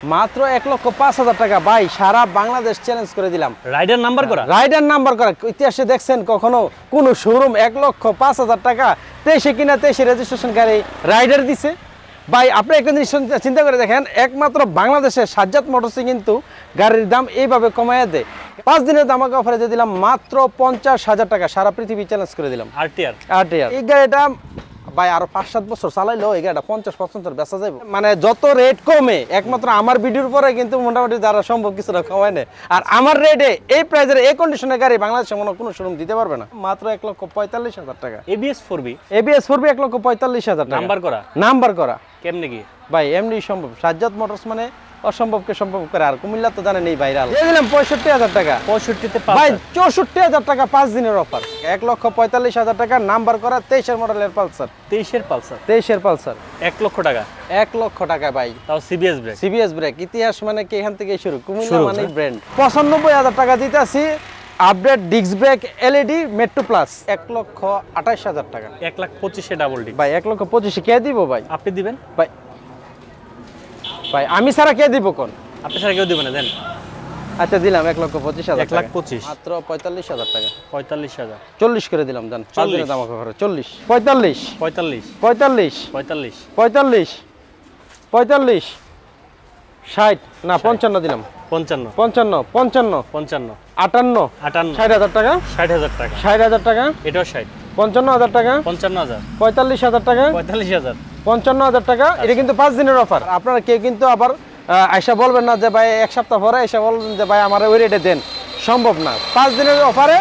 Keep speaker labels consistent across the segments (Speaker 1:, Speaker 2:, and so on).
Speaker 1: মাত্র ১,৫,০০০ টাকা ভাই, সারা বাংলাদেশ চ্যালেঞ্জ করে দিলাম।
Speaker 2: রাইডার নাম্বার করা,
Speaker 1: রাইডার নাম্বার করা। ইতিহাসে দেখছেন কখনো কোন শোরুম ১,৫,০০০ টাকা ২৩ কিনা ২৩ রেজিস্ট্রেশন গাড়ি রাইডার দিছে? ভাই আপনি একটা জিনিস চিন্তা করে দেখেন, একমাত্র বাংলাদেশে সাজ্জাদ মোটরসে কিন্তু গাড়ির দাম এইভাবে কমাইয়া দেয়। 5 দিনের দামাকা অফারে দিয়ে দিলাম মাত্র ৫০,০০০ টাকা, সারা পৃথিবী চ্যালেঞ্জ করে দিলাম।
Speaker 2: আরটিআর
Speaker 1: এই গাড়িটা ভাই আরো 5-7 বছর চালাইলেও এই গাড়িটা 50% বেচা যাবে। মানে যত রেট কমে, একমাত্র আমার ভিডিওর পরে কিন্তু মোটামুটি যারা সম্ভব কিছুটা কমায় নেয়। আর আমার রেটে এই প্রাইজের এই কন্ডিশনের গাড়ি বাংলাদেশে মনে কোনো শোরুম দিতে পারবে না। মাত্র ১,৪৫,০০০ টাকা।
Speaker 2: এবিএস 4B,
Speaker 1: এবিএস 4B ১,৪৫,০০০ টাকা।
Speaker 2: নাম্বার করা,
Speaker 1: নাম্বার করা
Speaker 2: কেমনে কি
Speaker 1: ভাই? এমনি সম্ভব। সাজ্জাদ মোটরস মানে অসম্ভবকে সম্ভব করে। আর কুমিল্লা তো জানেন এই ভাইরাল। দিয়ে দিলাম ৬৫,০০০ টাকা।
Speaker 2: 65 তে
Speaker 1: ভাই ৬৪,০০০ টাকা 5 দিনের অফার। ১,৪৫,০০০ টাকা, নাম্বার করা, 23 মডেলের পালসার।
Speaker 2: 23 এর পালসার,
Speaker 1: 23 পালসার,
Speaker 2: 1 লক্ষ টাকা।
Speaker 1: 1 লক্ষ টাকা ভাই।
Speaker 2: তাও সিবিএস ব্রেক।
Speaker 1: CBS brake. ইতিহাস মানে কি এখান থেকে শুরু, কুমিল্লা মানে ব্র্যান্ড। ৯৫,০০০ টাকা দিতেছি। Update disc brake, LED, metro plus. ১,২৮,০০০ টাকা।
Speaker 2: 1,25,000 এ ডাবল ডিস্ক।
Speaker 1: ভাই ১,২৫,০০০ কে দিব ভাই?
Speaker 2: আপনি দিবেন
Speaker 1: ভাই ভাই আমি ছাড়া কে দিব কোন?
Speaker 2: আপনি ছাড়া কেউ দিবেন না, দেন।
Speaker 1: আচ্ছা দিলাম ১,২৫,০০০ টাকা।
Speaker 2: 1,25,000
Speaker 1: মাত্র ৪৫,০০০ টাকা।
Speaker 2: 45,000,
Speaker 1: ৪০ করে দিলাম, জান। 5
Speaker 2: 40
Speaker 1: দিনের দাম করে ৪০, ৪৫,
Speaker 2: 45,
Speaker 1: ৪৫,
Speaker 2: 45,
Speaker 1: ৪৫, ৪৫, ৬০ না ৫৫ দিলাম।
Speaker 2: 55,
Speaker 1: ৫৫, ৫৫,
Speaker 2: 55,
Speaker 1: ৫৮,
Speaker 2: 58,
Speaker 1: ৬০,০০০ টাকা।
Speaker 2: 60,000 টাকা।
Speaker 1: ৬০,০০০ টাকা।
Speaker 2: এটাও 60,
Speaker 1: ৫৫,০০০ টাকা।
Speaker 2: 55,000,
Speaker 1: ৪৫,০০০ টাকা।
Speaker 2: 45,000,
Speaker 1: ৫৫,০০০ টাকা। এটা কিন্তু 5 দিনের অফার। আপনারা কেউ কিন্তু আবার আয়সা বলবেন না যে ভাই 1 সপ্তাহ পরে এসে বলবেন যে ভাই আমার ওই রেটে দেন। সম্ভব না। 5 দিনের অফারে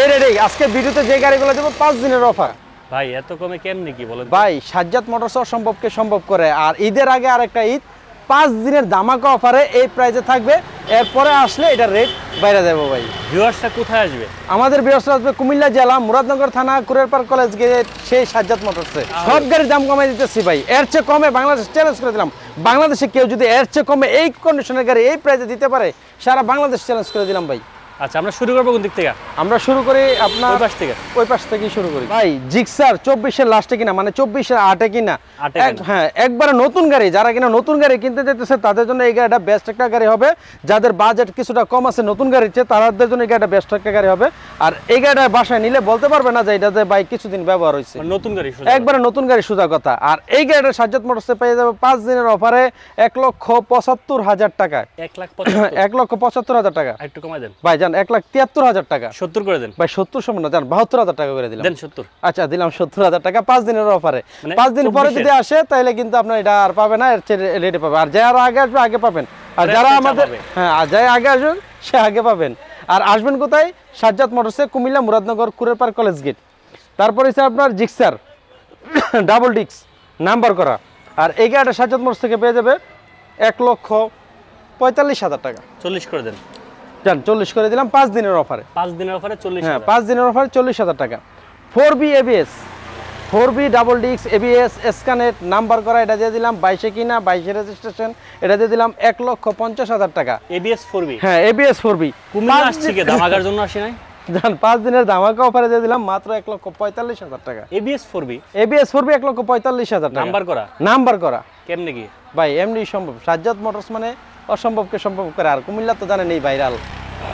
Speaker 1: এই রেটেই আজকে ভিডিওতে যে গাড়িগুলো দেবো 5 দিনের অফার।
Speaker 2: ভাই এত কমে কেমনে কি বলেন?
Speaker 1: ভাই সাজ্জাদ মোটরস অসম্ভবকে সম্ভব করে। আর ঈদের আগে আরেকটা ঈদ, 5 দিনের ধামাকা অফারে এই প্রাইসে থাকবে। এরপরে আসলে এটা রেট বাইরে দেবো ভাই।
Speaker 2: ভিউয়ার্সটা কোথায় আসবে?
Speaker 1: আমাদের ভিউয়ার্সরা আসবে কুমিল্লা জেলা, মুরাদনগর থানা, কুরিয়ার পার্ক কলেজ গেট, সেই সাজ্জাদ মোটরসে। সব গাড়ির দাম কমাই দিতেছি ভাই। এর চেয়ে কমে বাংলাদেশ চ্যালেঞ্জ করে দিলাম। বাংলাদেশে কেউ যদি এর চেয়ে কমে এই কন্ডিশনের গাড়ি এই প্রাইসে দিতে পারে, সারা বাংলাদেশ চ্যালেঞ্জ করে দিলাম ভাই।
Speaker 2: আচ্ছা, আমরা শুরু করবো কোন দিক থেকে?
Speaker 1: আমরা শুরু করি আপনার
Speaker 2: ওই পাশ থেকে।
Speaker 1: ওই পাশ থেকেই শুরু করি ভাই। জিক্সার 24-এর লাস্টে কিনা, মানে 24-এর 8-এ কিনা। হ্যাঁ, একবারে নতুন গাড়ি। যারা কিনা নতুন গাড়ি কিনতে যেতেছে তাদের জন্য এই গাড়িটা বেস্ট একটা গাড়ি হবে। যাদের বাজেট কিছুটা কম আছে নতুন গাড়ির চেয়ে, তাদের জন্য এই গাড়িটা বেস্ট একটা গাড়ি হবে। আর এই গাড়িটা বাসায় নিলে বলতে পারবে না যে এটাতে ভাই কিছুদিন ব্যবহার হয়েছে।
Speaker 2: নতুন গাড়ি,
Speaker 1: একবারে নতুন গাড়ি, সোজা কথা। আর এই গাড়িটা সাজ্জাদ মোটরসে পেয়ে যাবে 5 দিনের অফারে 1,75,000 টাকা। 1,75,000 টাকা।
Speaker 2: একটু কমাই দেন
Speaker 1: ভাই জান 1,73,000 টাকা।
Speaker 2: 70 করে দেন
Speaker 1: ভাই 70 সমান না, জান 72,000 টাকা করে দিলাম।
Speaker 2: দেন 70।
Speaker 1: আচ্ছা দিলাম 70,000 টাকা 5 দিনের অফারে।
Speaker 2: মানে
Speaker 1: 5 দিন পরে
Speaker 2: 24
Speaker 1: যদি আসে তাহলে কিন্তু আপনার এটা আর পাবে না, এর চেয়ে রেটে পাবে। আর যারা আগে আসবে আগে পাবেন, আর যারা আমাদের হ্যাঁ আর যারা আগে আসবেন সে আগে পাবেন। আর আসবেন কোথায়? সাজ্জাদ মোটরসে, কুমিল্লা, মুরাদনগর, কুরিয়ার পার্ক কলেজ গেট। তারপর হচ্ছে আপনার জিক্সার ডাবল ডিস্ক, নাম্বার করা। আর এই গাড়িটা সাজ্জাদ মোটরস থেকে পেয়ে যাবে 1,45,000 টাকা।
Speaker 2: 40 করে দেন,
Speaker 1: জান 40 করে দিলাম 5 দিনের অফারে।
Speaker 2: 5 দিনের অফারে 40।
Speaker 1: হ্যাঁ 5 দিনের অফারে 40,000 টাকা। 4B ABS, 4B double disc ABS স্ক্যানেট, নাম্বার করা। এটা দিয়ে দিলাম 22-এ কিনা, 22-এ রেজিস্ট্রেশন। এটা দিয়ে দিলাম 1,50,000 টাকা।
Speaker 2: ABS 4B,
Speaker 1: হ্যাঁ ABS 4B।
Speaker 2: কুমিল্লা আসছে কি ধামাকার জন্য আসে নাই?
Speaker 1: জান 5 দিনের ধামাকা অফারে দিয়ে দিলাম মাত্র 1,45,000 টাকা।
Speaker 2: ABS 4B,
Speaker 1: ABS 4B 1,45,000 টাকা।
Speaker 2: নাম্বার করা,
Speaker 1: নাম্বার করা।
Speaker 2: কেমনে কি
Speaker 1: ভাই এমনি সম্ভব। সাজ্জাদ মোটরস মানে অসম্ভবকে সম্ভব করে। আর কুমিল্লা তো জানেন এই ভাইরাল।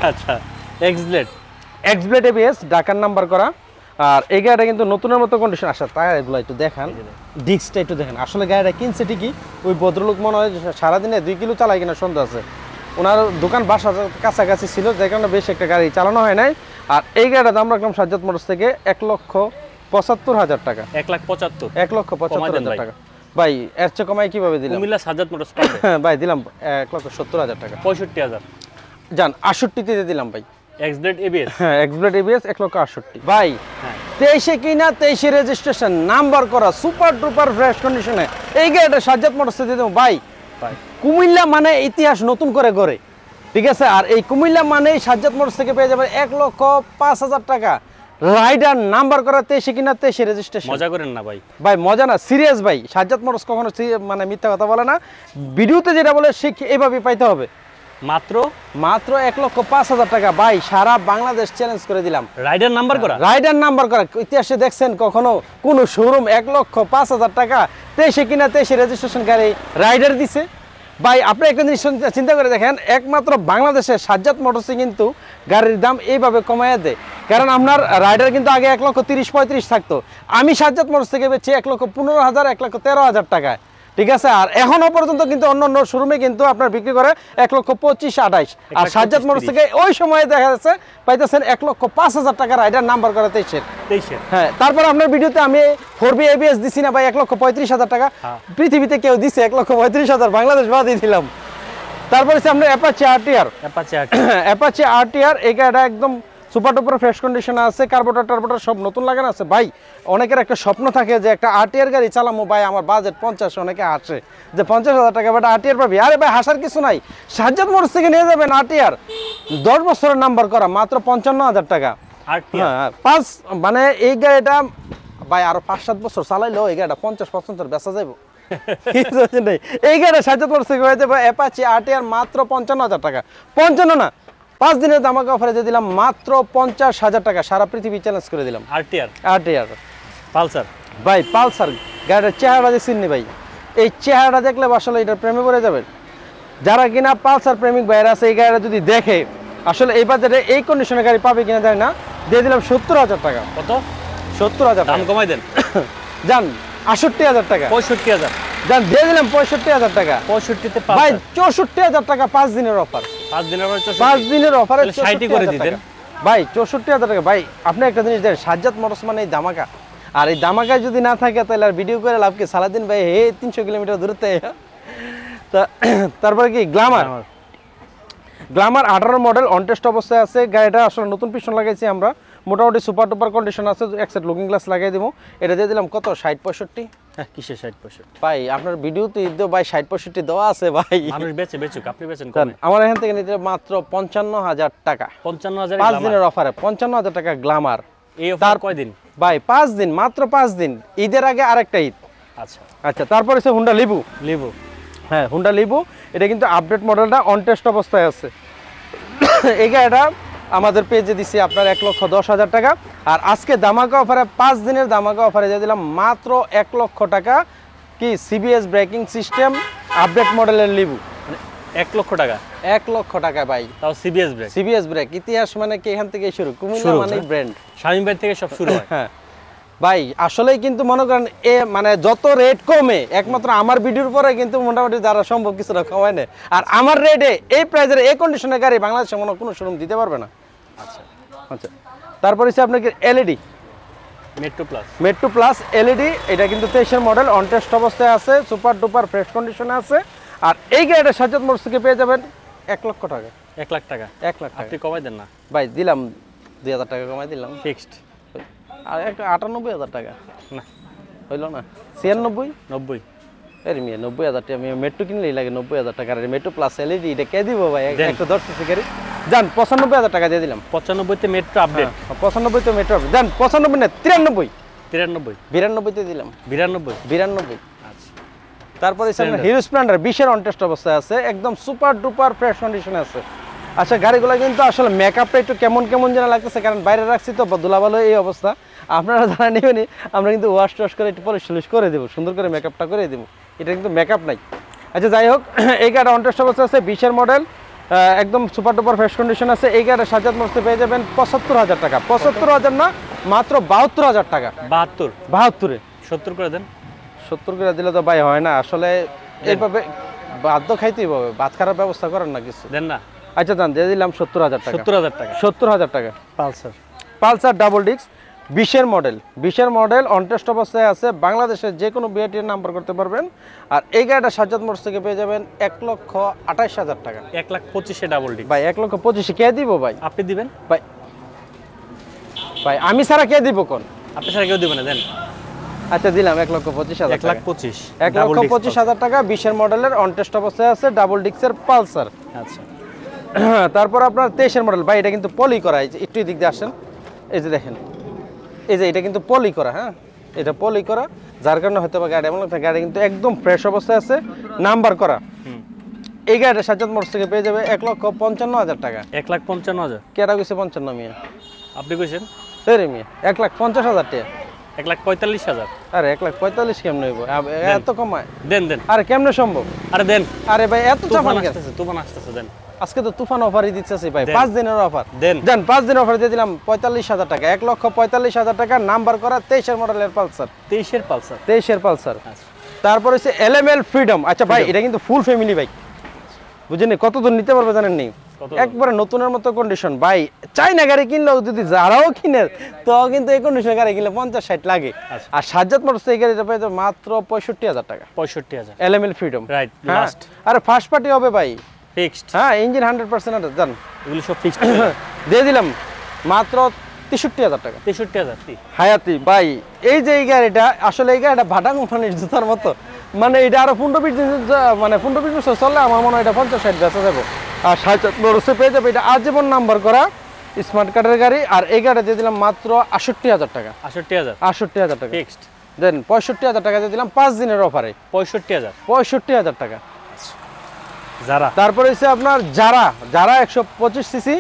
Speaker 2: আচ্ছা,
Speaker 1: এক্সব্লেড ABS, ঢাকার নাম্বার করা। আর এই গাড়িটা কিন্তু নতুনের মতো কন্ডিশন। আসা টায়ারগুলো একটু দেখান, ডিস্কটা একটু দেখেন। আসলে গাড়িটা কিনছে ঠিকই, ওই ভদ্রলোক মনে হয় সারাদিনে 2 কিলো চালায় কিনা সন্দেহ আছে। ওনার দোকান বাসার কাছাকাছি ছিল, যে কারণে বেশ একটা গাড়ি চালানো হয় নাই। আর এই গাড়িটার দাম রাখলাম সাজ্জাদ মোটরস থেকে 1,75,000 টাকা।
Speaker 2: 1,75,000,
Speaker 1: 1,75,000 টাকা। ভাই এর চেয়ে কমাই কিভাবে দিলাম?
Speaker 2: কুমিল্লা সাজ্জাদ মোটরস পাবে।
Speaker 1: ভাই দিলাম 1,70,000 টাকা।
Speaker 2: 65,000,
Speaker 1: জান 68 তে দিলাম ভাই।
Speaker 2: এক্সব্লেড ABS,
Speaker 1: হ্যাঁ এক্সব্লেড ABS 1,68,000 ভাই।
Speaker 2: হ্যাঁ
Speaker 1: 23-এ কিনা, 23-এ রেজিস্ট্রেশন, নাম্বার করা, সুপার ডুপার ফ্রেশ কন্ডিশনে এই গাড়িটা সাজ্জাদ মোটরসে দিয়ে দেবো ভাই। কুমিল্লা মানে ইতিহাস নতুন করে গড়ে, ঠিক আছে। আর এই কুমিল্লা মানে সাজ্জাদ মোটরস থেকে পেয়ে যাবে 1,05,000 টাকা। রাইডার নাম্বার করা, 23-এ কিনা, 23-এ রেজিস্ট্রেশন।
Speaker 2: মজা করেন না ভাই।
Speaker 1: ভাই মজা না, সিরিয়াস ভাই। সাজ্জাদ মোটরস কখনো মানে মিথ্যা কথা বলে না। ভিডিওতে যেটা বলে সে এইভাবে পাইতে হবে।
Speaker 2: মাত্র
Speaker 1: 1,05,000 টাকা ভাই, সারা বাংলাদেশ চ্যালেঞ্জ করে দিলাম।
Speaker 2: রাইডার নাম্বার করা,
Speaker 1: রাইডার নাম্বার করা। ইতিহাসে দেখছেন কখনো কোন শোরুম 1,05,000 টাকা 23-এ কিনা, 23-এ রেজিস্ট্রেশন গাড়ি রাইডার দিছে? ভাই আপনি একটা জিনিস চিন্তা করে দেখেন, একমাত্র বাংলাদেশে সাজ্জাদ মোটরসে কিন্তু গাড়ির দাম এইভাবে কমাইয়া দেয়। কারণ আপনার রাইডার কিন্তু আগে 1,30,35 থাকতো, আমি সাজ্জাদ মোটরস থেকে বেচি 1,15,000 1,13,000 টাকায়, ঠিক আছে। আর এখনো পর্যন্ত কিন্তু অন্য অন্য শোরুমে কিন্তু আপনার বিক্রি করে 1,25,28, আর সাজ্জাদ মোটরস থেকে ওই সময়ে দেখা যাচ্ছে পাইতেছেন 1,05,000 টাকা রাইডার নাম্বার করা 23-এর। হ্যাঁ, তারপর আপনার ভিডিওতে আমি 4B ABS দিছি না ভাই 1,35,000 টাকা, পৃথিবীতে কেউ দিছে 1,35,000, বাংলাদেশ বাদই দিলাম। তারপর হচ্ছে আপনার অ্যাপাচি RTR, এই গাড়িটা একদম সুপার টুপার ফ্রেশ কন্ডিশনে আছে, কার্বোরেটর সব নতুন লাগানো আছে। ভাই অনেকের একটা স্বপ্ন থাকে যে একটা RTR গাড়ি চালামো, ভাই আমার বাজেট 50, অনেকে হাসে যে 50,000 টাকা বাট RTR পাবি। আরে ভাই হাসার কিছু নাই, সাজ্জাদ মোটরস থেকে নিয়ে যাবেন RTR 10 বছরের নাম্বার করা মাত্র 55,000 টাকা। হ্যাঁ, মানে এই গাড়িটা ভাই আরো 5-7 বছর চালাইলেও এই গাড়িটা 50-75 বেচা যাইব। এই গাড়ি সাজ্জাদ মোটরস থেকে হয়ে যাবে অ্যাপাচি RTR মাত্র 55,000 টাকা। 55 না, 5 দিনের ধামাকা অফারে দিয়ে দিলাম মাত্র 50,000 টাকা, সারা পৃথিবী চ্যালেঞ্জ করে দিলাম। RTR
Speaker 2: পালসার
Speaker 1: ভাই, পালসার গাড়ির চেহারা দেখছেন নি ভাই, এই চেহারাটা দেখলে আসলে এটার প্রেমে পড়ে যাবেন। যারা কিনা পালসার প্রেমিক ভাইরা আছে, এই গাড়িটা যদি দেখে আসলে এই বাজারে এই কন্ডিশনের গাড়ি পাবে কিনা জানি না, দিয়ে দিলাম 70,000 টাকা।
Speaker 2: কত?
Speaker 1: 70,000
Speaker 2: দাম কমাই দেন,
Speaker 1: যান 68,000 টাকা,
Speaker 2: 65,000
Speaker 1: যান দিয়ে দিলাম 65,000 টাকা।
Speaker 2: 65-তে
Speaker 1: ভাই 64,000 টাকা 5 দিনের অফার,
Speaker 2: 5 দিনের পরে
Speaker 1: 5 দিনের অফারে
Speaker 2: 60 করে দিতেন
Speaker 1: ভাই। 64,000 টাকা। ভাই আপনি একটা জিনিস দেখেন, সাজ্জাদ মোটরস মানে এই ধামাকা, আর এই ধামাকায় যদি না থাকে তাহলে আর ভিডিও করে লাভ কি? সারাদিন ভাই 300 কিলোমিটার দূরত্বে। তা তারপরে কি গ্ল্যামার 18 মডেল অন টেস্ট অবস্থায় আছে। গাড়িটা আসলে নতুন পিছন লাগাইছি আমরা, মোটামুটি সুপার টুপার কন্ডিশন আছে, এক সেট লুকিং গ্লাস লাগাই দেবো। এটা দিয়ে দিলাম কত? 60-65।
Speaker 2: হ্যাঁ, কিসে 60-65?
Speaker 1: ভাই আপনার ভিডিওতে ঈদও ভাই 60-65 দেওয়া আছে ভাই।
Speaker 2: মানুষ বেচুক, আপনি বেচেন কম।
Speaker 1: আমার এখান থেকে নিতে মাত্র 55,000 টাকা,
Speaker 2: 55,000
Speaker 1: 5 দিনের অফারে 55,000 টাকা গ্ল্যামার।
Speaker 2: এই অফার কয় দিন
Speaker 1: ভাই? 5 দিন, মাত্র 5 দিন, ঈদের আগে আরেকটা ঈদ। আচ্ছা তারপর হচ্ছে হুন্ডা লিবু। হ্যাঁ, হুন্ডা লিবু, এটা কিন্তু আপডেট মডেলটা অন টেস্ট অবস্থায় আছে। এই গাড়িটা আমাদের পেজে দিচ্ছি আপনার 1,10,000 টাকা, আর আজকে ধামাকা অফারে 5 দিনের ধামাকা অফারে দিয়ে দিলাম মাত্র 1 লক্ষ টাকা। কি CBS ব্রেকিং সিস্টেম আপডেট মডেলের লিবু,
Speaker 2: 1 লক্ষ টাকা।
Speaker 1: 1 লক্ষ টাকা ভাই,
Speaker 2: তাও
Speaker 1: CBS ব্রেক। ইতিহাস মানে কি এখান থেকে শুরু, কুমিল্লা মানে ব্র্যান্ড,
Speaker 2: শামীম ভাই থেকে সব শুরু হয়।
Speaker 1: হ্যাঁ ভাই আসলেই কিন্তু মনে করেন এ মানে যত রেট কমে, একমাত্র আমার ভিডিওর পরে কিন্তু মোটামুটি যারা সম্ভব কিছুটা কমায় নেয়। আর আমার রেটে এই প্রাইজের এই কন্ডিশনের গাড়ি বাংলাদেশে মনে কোনো শোরুম দিতে পারবে না। আচ্ছা তারপর হচ্ছে আপনার এলইডি মেট্রো প্লাস এলইডি, এটা কিন্তু 23-এর মডেল অন টেস্ট অবস্থায় আছে, সুপার ডুপার ফ্রেশ কন্ডিশনে আছে। আর এই গাড়িটা সাজ্জাদ মোটরস থেকে পেয়ে যাবেন 1 লক্ষ টাকা।
Speaker 2: 1 লাখ টাকা?
Speaker 1: 1 লাখ টাকা।
Speaker 2: আপনি কমাই দেন না
Speaker 1: ভাই? দিলাম 2,000 টাকা কমাই দিলাম,
Speaker 2: ফিক্সড।
Speaker 1: আর একটা 98,000 টাকা
Speaker 2: না
Speaker 1: হইল না? 96
Speaker 2: 90?
Speaker 1: আরে মিয়া 90,000 টাকা, আমি মেট্রো কিনলেই লাগে 90,000 টাকা। আর মেট্রো প্লাস এলইডি এটা কে দিব ভাই? 110 সিসি গাড়ি, যান 95,000 টাকা দিয়ে দিলাম।
Speaker 2: 95-তে মেট্রো আপডেট,
Speaker 1: 95 তো মেট্রো আপডেট, যান 95 না 93
Speaker 2: 93
Speaker 1: তে দিলাম,
Speaker 2: 92।
Speaker 1: আচ্ছা তারপরে হিরো স্প্লেন্ডার 20-এর অন টেস্ট অবস্থায় আছে, একদম সুপার ডুপার ফ্রেশ কন্ডিশনে আছে। আচ্ছা গাড়িগুলো কিন্তু আসলে মেকআপটা একটু কেমন যেন লাগতেছে, কারণ বাইরে রাখছি তো ধুলাবালো এই অবস্থা। আপনারা যারা নেবেনি আমরা কিন্তু ওয়াশ করে একটু পলিশ করে দেবো, সুন্দর করে মেকআপটা করে দেবো, এটা কিন্তু মেকআপ নাই। আচ্ছা যাই হোক, এই গাড়িটা অন টেস্ট অবস্থা আছে, 20-এর মডেল, একদম সুপার ডুপার ফ্রেশ কন্ডিশন আছে। এই গাড়িটা সাজ্জাদ মোটরসে পেয়ে যাবেন 75,000 টাকা। 75,000 না, মাত্র 72,000 টাকা। 72-এ
Speaker 2: 70 করে দেন।
Speaker 1: 70 করে দিলে তো ভাই হয় না আসলে, এইভাবে বাধ্য খাইতেই হবে, ভাত খারাপ ব্যবস্থা করেন না কিছু
Speaker 2: দেন না।
Speaker 1: আচ্ছা দাম দিয়ে দিলাম 70,000 টাকা। 70,000 টাকা। পালসার ডাবল ডিস্ক 20-এর মডেল অন টেস্ট অবস্থায় আছে, বাংলাদেশের যে কোনো বিআরটি নাম্বার করতে পারবেন। আর এই গাড়িটা সাজ্জাদ মোটরস থেকে পেয়ে যাবেন 1,28,000 টাকা।
Speaker 2: 1,25,000 ডাবল ডিস্ক
Speaker 1: ভাই 1,25,000 কে দিব ভাই?
Speaker 2: আপনি দিবেন
Speaker 1: ভাই আমি ছাড়া কে দিব কোন?
Speaker 2: আপনি ছাড়া কেউ দিবে না, দেন।
Speaker 1: আচ্ছা দিলাম 1,25,000 টাকা।
Speaker 2: 1,25,000
Speaker 1: টাকা। 20-এর মডেলের অন টেস্ট অবস্থায় আছে, ডাবল ডিস্কের পালসার।
Speaker 2: আচ্ছা
Speaker 1: তারপর আপনার 23-এর মডেল, ভাই এটা কিন্তু পলি করা, একটু দিক দিয়ে আসেন, এই যে দেখেন, এই যে এটা কিন্তু পলি করা, হ্যাঁ এটা পলি করা, যার কারণে হয়তো বা গাড়ি এমন একটা গাড়ি কিন্তু একদম ফ্রেশ অবস্থায় আছে, নাম্বার করা। এই গাড়িটা সাজ্জাদ মোটরস থেকে পেয়ে যাবে 1,55,000 টাকা।
Speaker 2: 1,55,000?
Speaker 1: কেটা কইছে 55 মিয়া?
Speaker 2: আপনি কইছেন?
Speaker 1: মিয়া 1,50,000 টাকা।
Speaker 2: 1,45,000
Speaker 1: আরে 1,45,000 কেমনে হইব? এত কমায়?
Speaker 2: দেন দেন।
Speaker 1: আরে কেমনে সম্ভব?
Speaker 2: আরে দেন।
Speaker 1: আরে ভাই এত চাপান কেন?
Speaker 2: তুফান আসতেছে দেন।
Speaker 1: আজকে তো তুফান অফারই দিতেছি ভাই,
Speaker 2: দেন।
Speaker 1: 5 দিনের অফার।
Speaker 2: দেন।
Speaker 1: দেন 5 দিনের অফার দিয়ে দিলাম 45,000 টাকা, 1,45,000 টাকা, নাম্বার করা 23 এর মডেলের পালসার।
Speaker 2: 23 এর পালসার।
Speaker 1: 23 এর পালসার।
Speaker 2: আচ্ছা।
Speaker 1: তারপর হচ্ছে এলএমএল ফ্রিডম। আচ্ছা ভাই, এটা কিন্তু ফুল ফ্যামিলি বাইক, বুঝেন কত দূর নিতে পারবে জানেন নি? একবারে নতুনের মতো কন্ডিশন ভাই। চাইনা গাড়ি কিনলেও যদি যারাও কিনে তো কিন্তু এই কন্ডিশনের গাড়ি কিনলে 50-60 লাগে। আর সাজ্জাদ মোটরস এই গাড়িটা পাই তো মাত্র 65,000 টাকা।
Speaker 2: 65,000
Speaker 1: এলএমএল ফ্রিডম।
Speaker 2: Right, last.
Speaker 1: আরে ফার্স্ট পার্টি হবে ভাই,
Speaker 2: ফিক্সড।
Speaker 1: হ্যাঁ ইঞ্জিন 100% আছে জান।
Speaker 2: এগুলো সব ফিক্সড।
Speaker 1: দিয়ে দিলাম মাত্র 63,000 টাকা।
Speaker 2: 63,000 কি?
Speaker 1: হায়াতি ভাই, এই যে এই গাড়িটা আসলে এই গাড়িটা ভাটা কোম্পানির জুতার মতো, মানে এটা আরো 15-20 দিন মানে 15-20 বছর চললে আমার মনে হয় এটা 50-60 বেচা যাবে। আর সাজ্জাদ মোটরসে পেয়ে যাবে এটা আজীবন নাম্বার করা স্মার্ট কার্ডের গাড়ি। আর এই গাড়ি দিয়ে দিলাম মাত্র 68,000 টাকা।
Speaker 2: 68,000
Speaker 1: 68,000 টাকা
Speaker 2: ফিক্সড।
Speaker 1: দেন 65,000 টাকা দিয়ে দিলাম 5 দিনের অফারে।
Speaker 2: 65,000
Speaker 1: 65,000 টাকা।
Speaker 2: যারা
Speaker 1: তারপরে হচ্ছে আপনার যারা 125 সিসি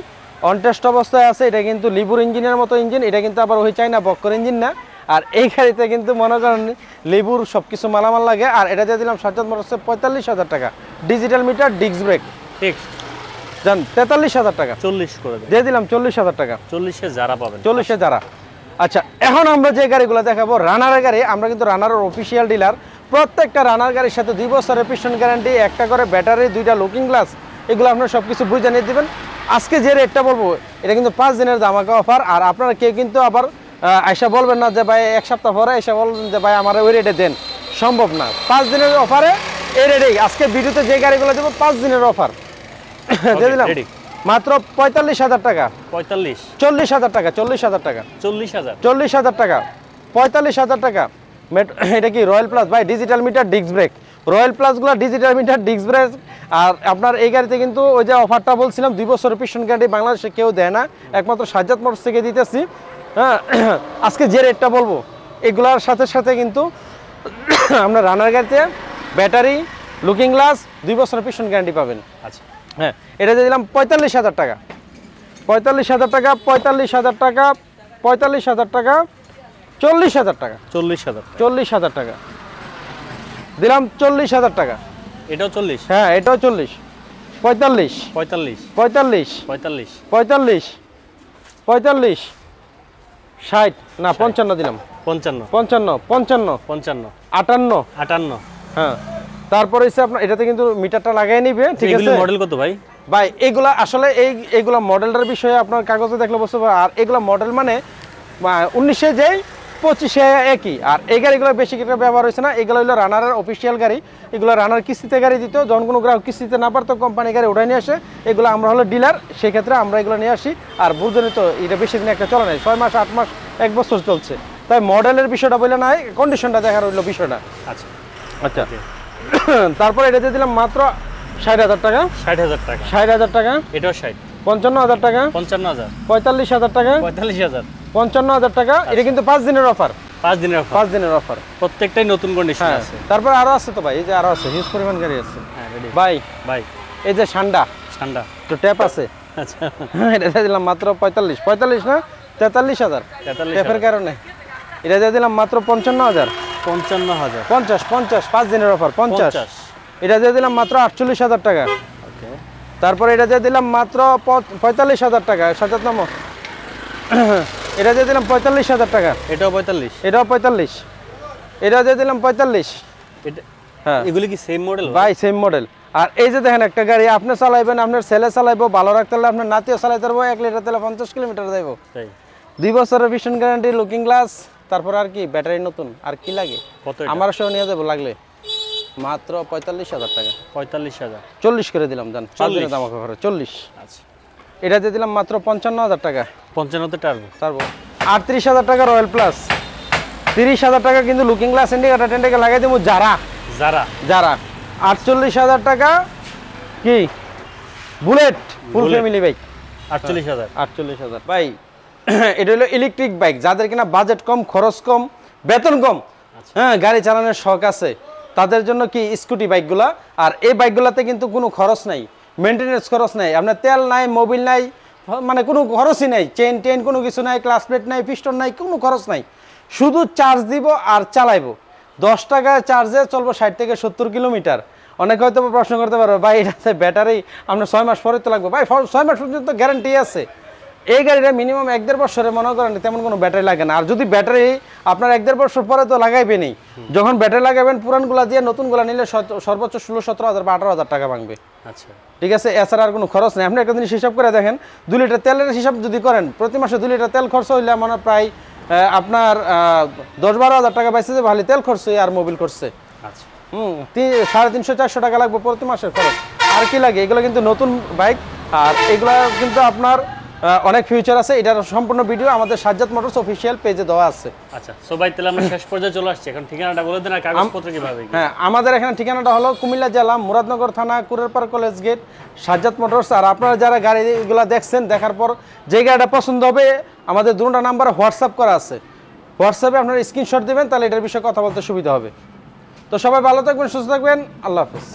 Speaker 1: অন টেস্ট অবস্থায় আছে। এটা কিন্তু লিবুর ইঞ্জিনের মতো ইঞ্জিন, এটা কিন্তু আবার ওই চাইনা বক্কর ইঞ্জিন না। আর এই গাড়িতে কিন্তু মনে করেন লেবুর সবকিছু মালামাল লাগে। আর এটা দিয়ে দিলাম সাজ্জাদ মোটরসে 45,000 টাকা, digital meter, disc break.
Speaker 2: Fixed
Speaker 1: জান 43,000 টাকা
Speaker 2: 40 করে দেন।
Speaker 1: দিয়ে দিলাম 40,000 টাকা।
Speaker 2: 40 এ যারা পাবেন।
Speaker 1: 40-এ যারা। আচ্ছা, এখন আমরা যে গাড়িগুলো দেখাবো রানারের গাড়ি, আমরা কিন্তু রানারের অফিসিয়াল ডিলার। প্রত্যেকটা রানার গাড়ির সাথে 2 বছরের পিস্টন গ্যারান্টি, একটা করে ব্যাটারি, 2টা লুকিং গ্লাস, এগুলো আপনারা সব কিছু বুঝে নিয়ে দেবেন। আজকে যে রেটটা বলবো এটা কিন্তু 5 দিনের ধামাকা অফার। আর আপনারা কেউ কিন্তু আবার আইসা বলবেন না যে ভাই 1 সপ্তাহ পরে এসে বলবেন যে ভাই আমার ওই রেটে দেন, সম্ভব না। 5 দিনের অফারে এই রেটেই আজকে ভিডিওতে যে গাড়িগুলো দেবো 5 দিনের অফার দিয়ে দিলাম মাত্র 45,000 টাকা।
Speaker 2: 45
Speaker 1: 40,000 টাকা। 40,000 টাকা।
Speaker 2: 40,000
Speaker 1: 40,000 টাকা। 45,000 টাকা। এটা কি রয়্যাল প্লাস ভাই, digital meter, disc brake. Royal প্লাসগুলো ডিজিটাল মিটার, ডিস্ক ব্রেক। আর আপনার এই গাড়িতে কিন্তু ওই যে অফারটা বলছিলাম 2 বছরের পিস্টন গ্যারান্টি বাংলাদেশে কেউ দেয় না, একমাত্র সাজ্জাদ মোটরস থেকে দিতেছি। হ্যাঁ, আজকে যে রেটটা বলবো এগুলার সাথে সাথে কিন্তু আপনার রানার গাড়িতে ব্যাটারি, লুকিং গ্লাস, 2 বছরের পিস্টন গ্যারান্টি পাবেন।
Speaker 2: আচ্ছা।
Speaker 1: হ্যাঁ, এটা দিয়ে দিলাম 45,000 টাকা। 45,000 টাকা। 45,000 টাকা। 45,000 টাকা। 40,000 টাকা।
Speaker 2: 40,000
Speaker 1: 40,000 টাকা দিলাম। 40,000 টাকা।
Speaker 2: এটাও 40।
Speaker 1: হ্যাঁ, এটাও 40। 45
Speaker 2: 45
Speaker 1: 45
Speaker 2: 45
Speaker 1: 45 45 60 না 55 দিলাম।
Speaker 2: 55
Speaker 1: 55 55
Speaker 2: 55
Speaker 1: 58
Speaker 2: 58।
Speaker 1: হ্যাঁ, তারপরে হচ্ছে আপনার এটাতে কিন্তু মিটারটা লাগাই নিবে, ঠিক আছে?
Speaker 2: মডেল কত ভাই?
Speaker 1: ভাই এগুলা আসলে এইগুলা মডেলটার বিষয়ে আপনার কাগজে দেখলে বুঝতে পারবেন। আর এগুলা মডেল মানে 19-এ যেই 25-এ একই। আর এই গাড়িগুলো বেশি কিছু ব্যবহার হয়েছে না, এগুলো হলো রানারের অফিসিয়াল গাড়ি। এগুলো রানার কিস্তিতে গাড়ি দিত, যখন কোনো গ্রাহক কিস্তিতে না পারতো কোম্পানি গাড়ি ওঠাই নিয়ে আসে। এগুলো আমরা হলো ডিলার, সেক্ষেত্রে আমরা এগুলো নিয়ে আসি। আর বুঝলেন তো এটা বেশি দিন একটা চলে নাই, 6 মাস 8 মাস 1 বছর চলছে। তাই মডেলের বিষয়টা বলে নাই, কন্ডিশনটা দেখার হইলো বিষয়টা।
Speaker 2: আচ্ছা
Speaker 1: আচ্ছা, তারপর এটা দিয়ে দিলাম মাত্র 60,000 টাকা।
Speaker 2: 60,000 টাকা।
Speaker 1: 60,000 টাকা।
Speaker 2: এটাও 60।
Speaker 1: 55,000 টাকা।
Speaker 2: 55,000
Speaker 1: 45,000 টাকা।
Speaker 2: 45,000
Speaker 1: 55,000 টাকা। এটা কিন্তু 5 দিনের অফার।
Speaker 2: 5 দিনের অফার।
Speaker 1: 5 দিনের অফার।
Speaker 2: প্রত্যেকটাই নতুন কন্ডিশন আছে।
Speaker 1: তারপর আরো আছে তো ভাই, এই যে আরো আছে, হিউজ পরিমাণ গাড়ি আছে।
Speaker 2: হ্যাঁ, রেডি
Speaker 1: ভাই
Speaker 2: ভাই।
Speaker 1: এই যে সান্ডা
Speaker 2: ঠান্ডা
Speaker 1: তো ট্যাপ আছে।
Speaker 2: আচ্ছা,
Speaker 1: এটা দিয়ে দিলাম মাত্র 45 না 43,000 ট্যাপের কারণে। এটা দিয়ে দিলাম মাত্র 55,000।
Speaker 2: 55,000
Speaker 1: 50 5 দিনের অফার 50। এটা দিয়ে দিলাম মাত্র 48,000 টাকা।
Speaker 2: ওকে।
Speaker 1: তারপর এটা দিয়ে দিলাম মাত্র 45,000 টাকা। 57 এটা দিয়ে দিলাম 45,000 টাকা।
Speaker 2: এটাও 45।
Speaker 1: এটাও 45। এটা দিয়ে দিলাম 45।
Speaker 2: এটা
Speaker 1: হ্যাঁ,
Speaker 2: এগুলি কি সেম মডেল
Speaker 1: ভাই? Same model. আর এই যে দেখেন একটা গাড়ি আপনি চালাইবেন, আপনার ছেলে চালাইবো, ভালো রাখতে হলে আপনার নাতিও চালাইতে পারবো। 1 লিটার তেলে 50 কিলোমিটার যাইবো।
Speaker 2: তাই
Speaker 1: 2 বছরের পিস্টন গ্যারান্টি, লুকিং গ্লাস, তারপর আর কি ব্যাটারি নতুন। আর কি লাগে?
Speaker 2: কত?
Speaker 1: আমার সহ নিয়ে যাবো লাগলে। মাত্র 45,000 টাকা।
Speaker 2: 45,000
Speaker 1: 40 করে দিলাম, জান 5 দিনের দাম করে 40।
Speaker 2: আচ্ছা।
Speaker 1: এটা দিয়ে দিলাম মাত্র 55,000 টাকা।
Speaker 2: 55 তে টার্বো।
Speaker 1: তারপর 38,000 টাকা রয়্যাল প্লাস। 30,000 টাকা কিন্তু লুকিং গ্লাস, ইন্ডিকেটর টেন্ডিকেটর লাগাই দেবো যারা। 48,000 টাকা কি বুলেট ফুল ফ্যামিলি বাইক।
Speaker 2: 48,000
Speaker 1: 48,000 ভাই। এটা হলো ইলেকট্রিক বাইক, যাদের কিনা বাজেট কম, খরচ কম, বেতন কম, হ্যাঁ গাড়ি চালানোর শখ আছে, তাদের জন্য কি স্কুটি বাইকগুলা। আর এই বাইকগুলোতে কিন্তু কোনো খরচ নাই, মেনটেনেন্স খরচ নাই, আপনার তেল নাই, মোবিল নাই, মানে কোনো খরচই নাই, চেন টেন কোনো কিছু নাই, ক্লাস প্লেট নাই, পিস্টন নাই, কোনো খরচ নাই। শুধু চার্জ দিব আর চালাইবো। 10 টাকায় চার্জে চলবো 60 থেকে 70 কিলোমিটার। অনেকে হয়তো প্রশ্ন করতে পারো ভাই এটাতে ব্যাটারি আপনার 6 মাস পরে তো লাগবে। ভাই 6 মাস পর্যন্ত গ্যারান্টি আছে। এই গাড়িটা মিনিমাম 1-1.5 বছরে মনে করেন তেমন কোনো ব্যাটারি লাগে না। আর যদি ব্যাটারি আপনার 1-1.5 বছর পরে তো লাগাইবেনই, যখন ব্যাটারি লাগাবেন পুরানগুলা দিয়ে নতুনগুলা নিলে সর্বোচ্চ 16-17 হাজার বা 18 হাজার টাকা ভাঙবে।
Speaker 2: আচ্ছা,
Speaker 1: ঠিক আছে, এছাড়া আর কোনো খরচ নেই। আপনি একটা জিনিস হিসাব করে দেখেন, 2 লিটার তেলের হিসাব যদি করেন, প্রতি মাসে 2 লিটার তেল খরচ হইলে মানে প্রায় আপনার 10-12 হাজার টাকা পাইছে যে ভালো তেল খরচ আর মোবিল খরচে।
Speaker 2: আচ্ছা,
Speaker 1: 350-400 টাকা লাগবে প্রতি মাসের খরচ। আর কি লাগে, এগুলো কিন্তু নতুন বাইক, আর এগুলো কিন্তু আপনার অনেক ফিউচার আছে। এটার সম্পূর্ণ ভিডিও আমাদের সাজ্জাদ মোটরস অফিসিয়াল পেজে দেওয়া আছে।
Speaker 2: আচ্ছা। সো ভাই তাহলে আমরা শেষ পর্যায়ে চলে আসছি, এখন ঠিকানাটা বলে দেন আর কাগজপত্র কিভাবে কি?
Speaker 1: হ্যাঁ, আমাদের এখানে ঠিকানাটা হলো কুমিল্লা জেলা মুরাদনগর থানা Kurerpar college gate, Sajjad motors. আর আপনারা যারা গাড়িগুলো দেখছেন, দেখার পর যে গাড়িটা পছন্দ হবে, আমাদের দুটো নাম্বার হোয়াটসঅ্যাপ করা আছে, হোয়াটসঅ্যাপে আপনারা স্ক্রিনশট দিবেন, তাহলে এটার বিষয়ে কথা বলতে সুবিধা হবে। তো সবাই ভালো থাকবেন, সুস্থ থাকবেন, আল্লাহ হাফেজ।